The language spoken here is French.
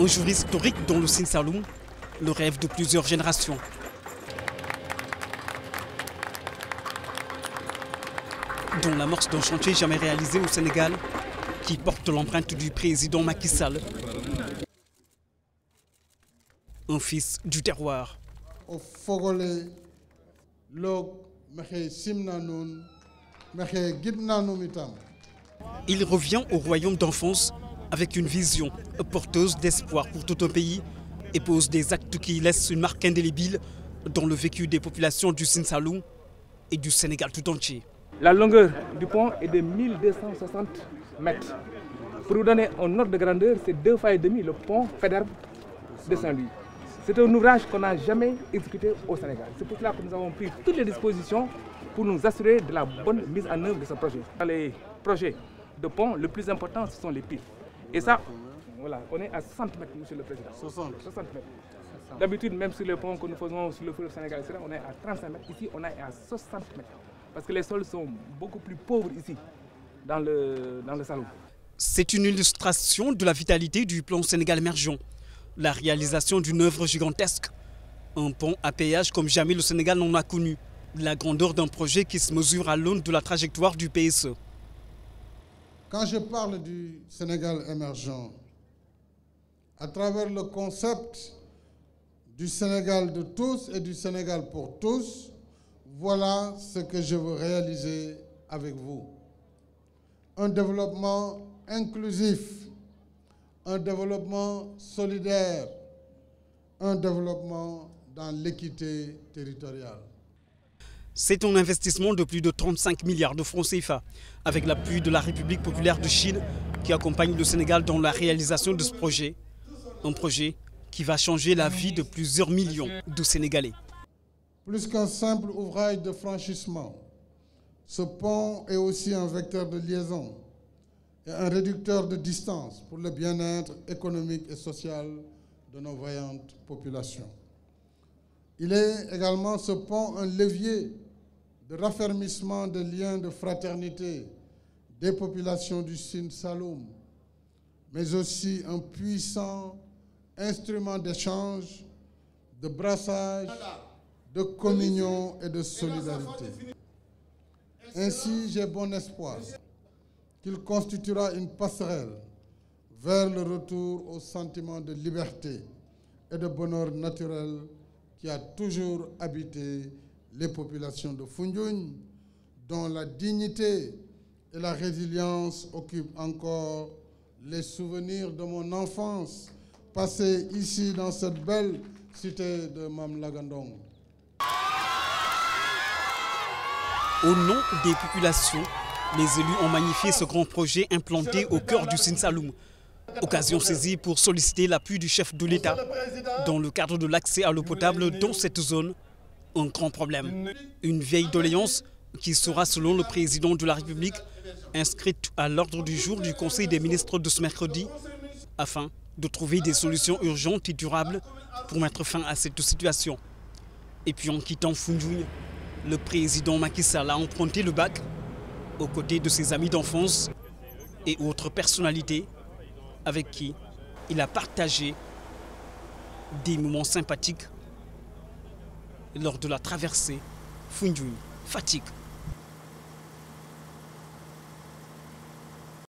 Un jour historique dans le Sine Saloum, le rêve de plusieurs générations. Dont l'amorce d'un chantier jamais réalisé au Sénégal qui porte l'empreinte du président Macky Sall. Un fils du terroir. Il revient au royaume d'enfance avec une vision porteuse d'espoir pour tout un pays et pose des actes qui laissent une marque indélébile dans le vécu des populations du Sine Saloum et du Sénégal tout entier. La longueur du pont est de 1260 mètres. Pour vous donner un ordre de grandeur, c'est 2 fois et demi le pont Faidherbe de Saint-Louis. C'est un ouvrage qu'on n'a jamais exécuté au Sénégal. C'est pour cela que nous avons pris toutes les dispositions pour nous assurer de la bonne mise en œuvre de ce projet. Dans les projets de pont, le plus important, ce sont les piles. Et ça, voilà, on est à 60 mètres, monsieur le président. 60 mètres. D'habitude, même sur le pont que nous faisons sur le fleuve Sénégal, on est à 35 mètres. Ici, on est à 60 mètres. Parce que les sols sont beaucoup plus pauvres ici, dans le Saloum. C'est une illustration de la vitalité du plan Sénégal émergent. La réalisation d'une œuvre gigantesque. Un pont à péage comme jamais le Sénégal n'en a connu. La grandeur d'un projet qui se mesure à l'aune de la trajectoire du PSE. Quand je parle du Sénégal émergent, à travers le concept du Sénégal de tous et du Sénégal pour tous, voilà ce que je veux réaliser avec vous. Un développement inclusif, un développement solidaire, un développement dans l'équité territoriale. C'est un investissement de plus de 35 milliards de francs CFA, avec l'appui de la République populaire de Chine qui accompagne le Sénégal dans la réalisation de ce projet. Un projet qui va changer la vie de plusieurs millions de Sénégalais. Plus qu'un simple ouvrage de franchissement, ce pont est aussi un vecteur de liaison et un réducteur de distance pour le bien-être économique et social de nos vaillantes populations. Il est également, ce pont, un levier de raffermissement des liens de fraternité des populations du Sine Saloum, mais aussi un puissant instrument d'échange, de brassage, de communion et de solidarité. Ainsi, j'ai bon espoir qu'il constituera une passerelle vers le retour au sentiment de liberté et de bonheur naturel qui a toujours habité les populations de Foundiougne, dont la dignité et la résilience occupent encore les souvenirs de mon enfance, passée ici dans cette belle cité de Mamlagandong. Au nom des populations, les élus ont magnifié ce grand projet implanté au cœur du Sine Saloum. Occasion saisie pour solliciter l'appui du chef de l'État dans le cadre de l'accès à l'eau potable dans cette zone. Un grand problème. Une vieille doléance qui sera, selon le président de la République, inscrite à l'ordre du jour du Conseil des ministres de ce mercredi, afin de trouver des solutions urgentes et durables pour mettre fin à cette situation. Et puis en quittant Foundiougne, le président Macky Sall a emprunté le bac aux côtés de ses amis d'enfance et autres personnalités avec qui il a partagé des moments sympathiques lors de la traversée Foundiougne-Fatick.